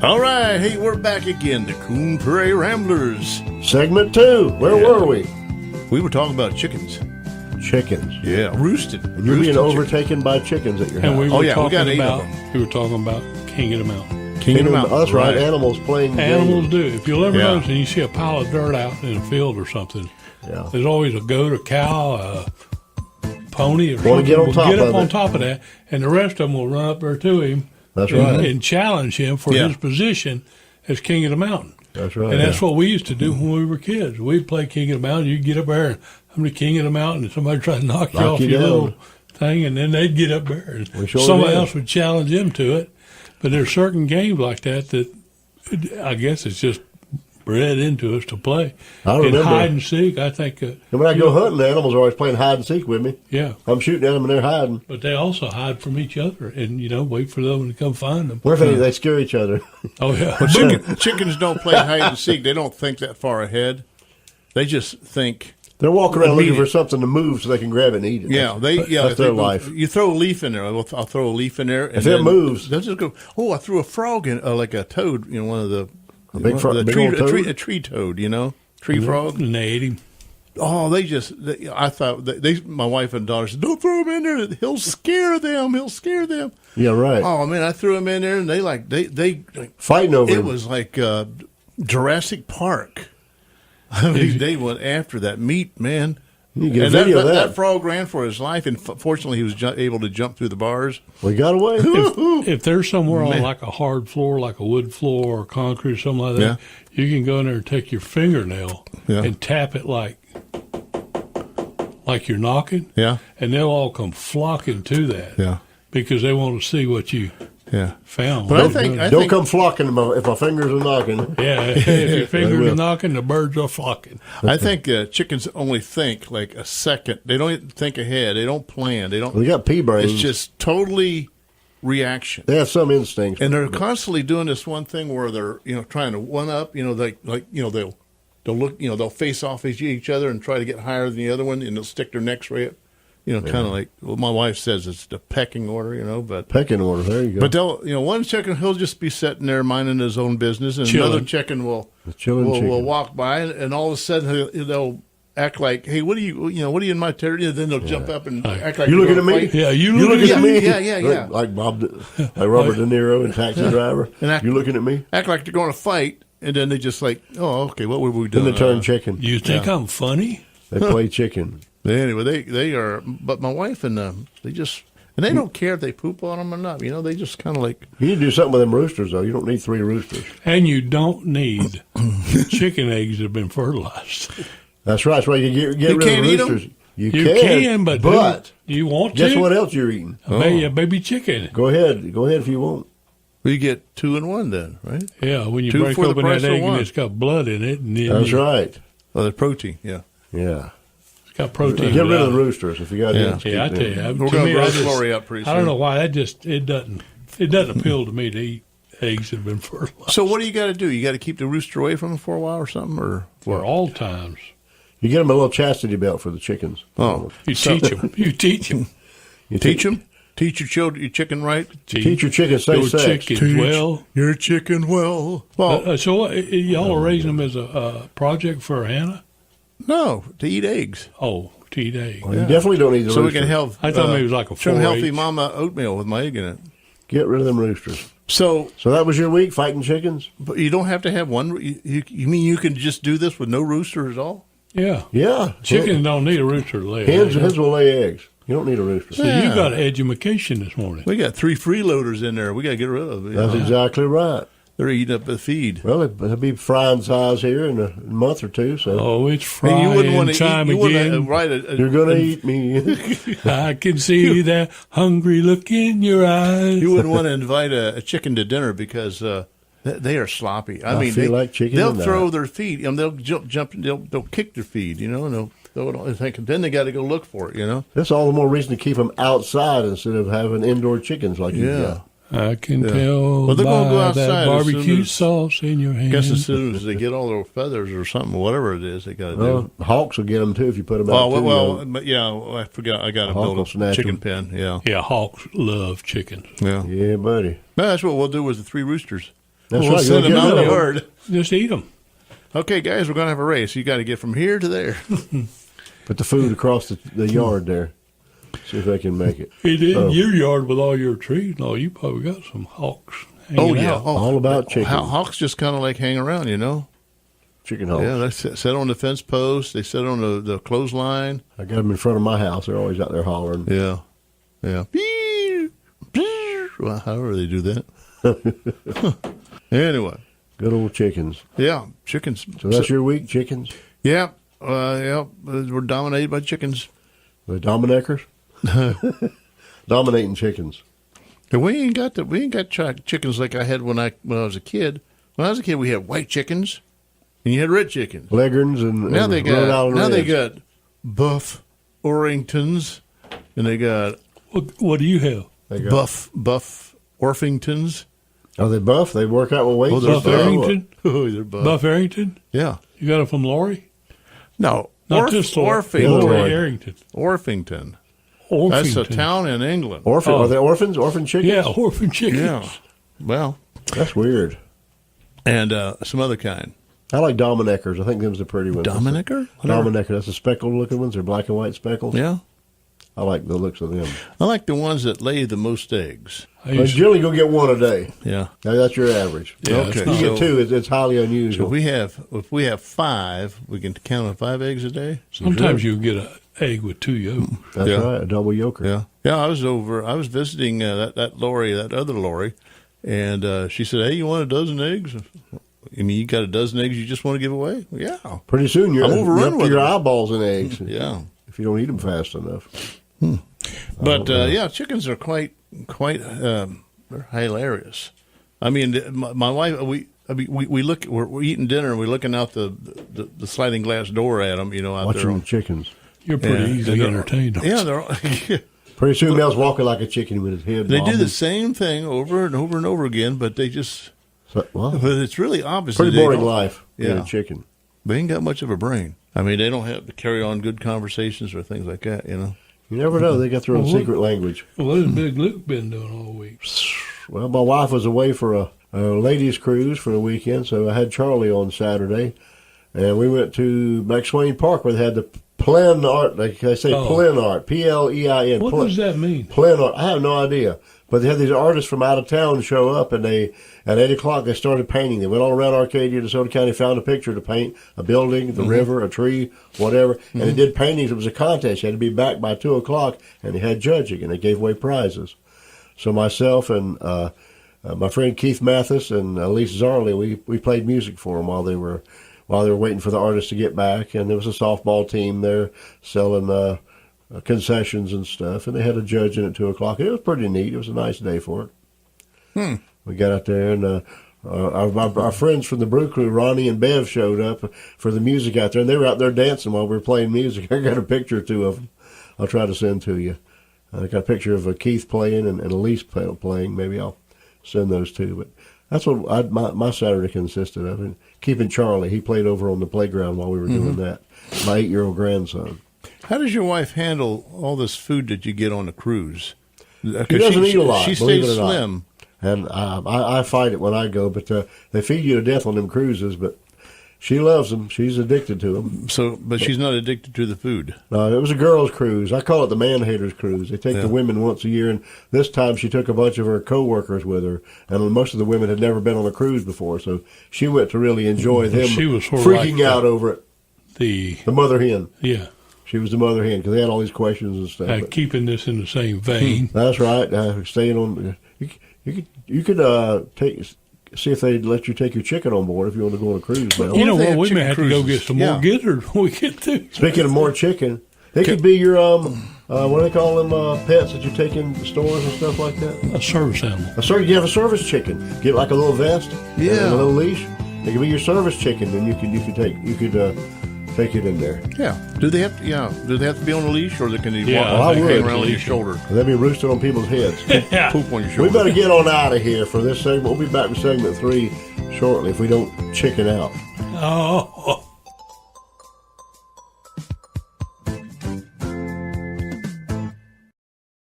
All right, hey, we're back again, the Coon Prairie Ramblers. Segment 2. Where were we? We were talking about chickens. Chickens. Yeah, roosted. And you're being overtaken by chickens at your house. And we were we got 8 about, of them. we were talking about King of the Mountain. King of the Mountain. That's right. Animals playing Animals games. do. If you'll ever Yeah. notice, and you see a pile of dirt out in a field or something, Yeah. there's always a goat, a cow, a pony, or Wanna something get on will top get up of on it. top of that, and the rest of them will run up there to him That's and, right. and challenge him for Yeah. his position as King of the Mountain. That's right. And that's what we used to do when we were kids. We'd play King of the Mountain. You'd get up there and I'm the King of the Mountain, and somebody tried to knock you off you your down. little thing, and then they'd get up there and We sure somebody did. else would challenge them to it. But there's certain games like that I guess it's just bred into us to play. I And remember. hide and seek, I think. And when I go hunting, the animals are always playing hide and seek with me. Yeah, I'm shooting at them and they're hiding. but they also hide from each other and, wait for them to come find them. What if they scare each other? Oh, yeah. Well, chickens don't play hide and seek. They don't think that far ahead. They just think. They're walking around looking Immediate. for something to move so they can grab it and eat it. That's their life. You throw a leaf in there. I'll throw a leaf in there. And If it moves. they'll just go. Oh, I threw a frog in, like a toad. One of the big frog- the big tree, old toad? a tree toad. Tree frog. And they ate him. Oh, I thought my wife and daughter said, "Don't throw him in there. He'll scare them. He'll scare them." Yeah, right. Oh man, I threw him in there, and they Fighting over it him. was like Jurassic Park. I mean, they went after that meat, man. You get a And video of that. that frog ran for his life, and fortunately, he was able to jump through the bars. We got away. If there's somewhere Man. on like a hard floor, like a wood floor or concrete or something like that, you can go in there and take your fingernail and tap it like you're knocking. Yeah, And they'll all come flocking to that. yeah, Because they want to see what you yeah. found. But I think Don't come flocking if my fingers are knocking. Yeah, if your fingers will. are knocking, the birds are flocking. I think chickens only think like a second. They don't even think ahead. They don't plan. They don't. They got pea brains. It's just totally reaction. They have some instincts. And they're constantly doing this one thing where they're trying to one up. They'll look. They'll face off each other and try to get higher than the other one, and they'll stick their necks right up. Kind of like my wife says, it's the pecking order. But Pecking order. There you go. but they'll one chicken he'll just be sitting there minding his own business, and Chilling. another chicken will chilling chicken. will walk by, and all of a sudden they'll act like, hey, what are you in my territory? And then they'll jump up and act like You they're looking at gonna me? fight. Yeah, you You looking at me? Yeah. Like Robert De Niro and Taxi Driver. And You looking at me? Act like they're going to fight, and then they just like, oh, okay, what were we doing? Then they turn chicken. You think I'm funny? They play chicken. Anyway, they are. But my wife and they just. And they don't care if they poop on them or not. They just kind of like. You need to do something with them roosters, though. You don't need 3 roosters. And you don't need chicken eggs that have been fertilized. That's right. That's why you get You rid can't of eat the 'em? roosters. You You can, but you want to? guess what else you're eating? A baby chicken. Go ahead. Go ahead if you want. We get 2 in 1 then, right? Yeah, when you 2 break for the open price that of egg 1. and it's got blood in it, and then That's right. Oh, the protein, yeah. Yeah. it's got protein. Get rid without of the it. roosters if you got Yeah. any. Yeah, I tell you, We're to going me, to grow I the just- glory up pretty soon. I don't know why it doesn't appeal to me to eat eggs that have been fertilized So what do you got to do? You got to keep the rooster away from them for a while or something, or for all times. You get them a little chastity belt for the chickens. Oh, You teach them. You teach them. You teach them. Teach your children, your chicken right. Teach your chickens safe your sex. chickens well. Your chicken well. Well, So y'all are raising them as a project for Hannah? no, to eat eggs. Oh, to eat eggs. Well, you definitely don't need the So we rooster. can have. I thought maybe it was like a some 4-H. healthy mama oatmeal with my egg in it. Get rid of them roosters. So, So that was your week, fighting chickens? but you don't have to have one. You mean you can just do this with no rooster at all? Yeah. Yeah. Chickens don't need a rooster to lay Hens, eggs. hens will lay eggs. You don't need a rooster. So you got education this morning. We got 3 freeloaders in there. We got to get rid of. That's exactly right. They're eating up the feed. Well, it'll be frying size here in a month or two, so Oh, it's And you wouldn't frying want to time eat. You wouldn't again. write you're going to eat me. I can see that hungry look in your eyes. You wouldn't want to invite a chicken to dinner because they are sloppy. I mean, feel like chicken they'll and throw that. their feet. They'll jump. They'll kick their feet. And they'll throw it on. Then they got to go look for it. That's all the more reason to keep them outside instead of having indoor chickens like you Yeah. got. I can tell Well, they're gonna go by outside that as soon barbecue as- sauce in your I hand. guess as soon as they get all their feathers or something, whatever it is, they got to Well, do. hawks will get them too if you put them out. But yeah, I forgot. I got to Hawk will build a snatch chicken 'em. pen. Yeah, Yeah, hawks love chickens. yeah. Yeah, buddy. Well, that's what we'll do with the 3 roosters. That's we'll right. send them You'll out get in the rid of yard. Just eat them. Okay, guys, we're going to have a race. You got to get from here to there. Put the food across the yard there. See if they can make it. It in your yard with all your trees. No, you probably got some hawks hanging out. All about chicken. Hawks just kind of like hang around, you know. Chicken hawks. Yeah, they sit on the fence post. They sit on the clothesline. I got them in front of my house. They're always out there hollering. Yeah, yeah. Well, however they do that. Anyway, Good old chickens. yeah, chickens. So that's your week, chickens? Yeah, yeah. We're dominated by chickens. The Domineckers? Dominating chickens. And we ain't got chickens like I had when I was a kid. When I was a kid, we had white chickens, and you had red chickens. Leghorns and Now and they Rhode Island got Reds. buff Orringtons, and they got What do you have? They got- buff Orpingtons. Are they buff? They work out with weights? Oh, they're Buff buff. Arrington? Oh, they're buff. Buff Arrington? Yeah. You got it from Lori? No, Not just Lori. Orpington. Lori Arrington. Orpington. Orpington. That's a town in England. Orphan? Oh. Are they orphans? Orphan chickens? Yeah, orphan chickens. Yeah. Well, That's weird. and some other kind. I like Domineckers. I think them's the pretty ones. Dominicker? Dominecker. That's the speckled looking ones. They're black and white speckles. Yeah. I like the looks of them. I like the ones that lay the most eggs. I But used to, generally, go get one a day. Yeah. That's your average. Yeah, Okay. it's You not- get two, it's highly So unusual. if we have 5, we can count on 5 eggs a day. sometimes you get an egg with 2 yolks. That's Yeah. right, a double yolker. Yeah. Yeah, I was visiting that other Lori, and she said, "Hey, you want a dozen eggs? I mean, you got a dozen eggs you just want to give away?" Yeah. Pretty soon, you're I'm overrun up to with your them. eyeballs in eggs Yeah. if you don't eat them fast enough. But yeah, chickens are quite they're hilarious. I mean, my wife, we're eating dinner and we're looking out the sliding glass door at them, out Watching there. the chickens. You're pretty Yeah. easily entertained. Yeah, they're Pretty soon, Mel's walking like a chicken with his head they do bobbing. the same thing over and over and over again, but they just Well, but it's really obvious. pretty that they boring don't- life being Yeah. a chicken. They ain't got much of a brain. I mean, they don't have to carry on good conversations or things like that. You never know. They got their own secret language. What has Big Luke been doing all week? Well, my wife was away for a ladies' cruise for the weekend, so I had Charlie on Saturday, and we went to McSwain Park where they had the Plen Art. They say Plen Art, Plein. What does that mean? Plen Art. I have no idea, but they had these artists from out of town show up, and at 8:00 they started painting. They went all around Arcadia, DeSoto County, found a picture to paint a building, the river, a tree, whatever, and they did paintings. It was a contest. You had to be back by 2:00, and they had judging, and they gave away prizes. So myself and my friend Keith Mathis and Elise Zarley, we played music for them while they were waiting for the artists to get back. And there was a softball team there selling concessions and stuff, and they had a judging at 2:00. It was pretty neat. It was a nice day for it. We got out there, and our friends from the Brew Crew, Ronnie and Bev, showed up for the music out there, and they were out there dancing while we were playing music. I got a picture or 2 of them. I'll try to send to you. I got a picture of Keith playing and Elise playing. Maybe I'll send those 2. But that's what my Saturday consisted of. And keeping Charlie, he played over on the playground while we were doing that. My 8-year-old grandson. How does your wife handle all this food that you get on the cruise? He doesn't eat a lot. She believe stays it or not. slim. And I fight it when I go, but they feed you to death on them cruises. But she loves them. She's addicted to them. So, but she's not addicted to the food. It was a girls' cruise. I call it the Man Haters Cruise. They take the women once a year, and this time she took a bunch of her co-workers with her, and most of the women had never been on a cruise before, so she went to really enjoy them She was sort of freaking like out over it. The mother hen. yeah, She was the mother hen because they had all these questions and stuff. But keeping this in the same vein. that's right. Staying on. You could see if they'd let you take your chicken on board if you want to go on a cruise. Mel. You know they what? have We may chicken have to go cruises. get some Yeah. more gizzard when we get through. Speaking of more chicken, they could be your what do they call them pets that you take in the stores and stuff like that. A service animal. You have a service chicken. Get like a little vest, and Yeah. a little leash. It could be your service chicken, and you could take it in there. Yeah. Do they have to? Yeah. Do they have to be on a leash, or can they Yeah, walk I think hang it's around on your leash. shoulder, And they'll be roosted on people's heads. Yeah. poop on your We shoulder? better get on out of here for this segment. We'll be back with segment 3 shortly if we don't chicken out. Oh.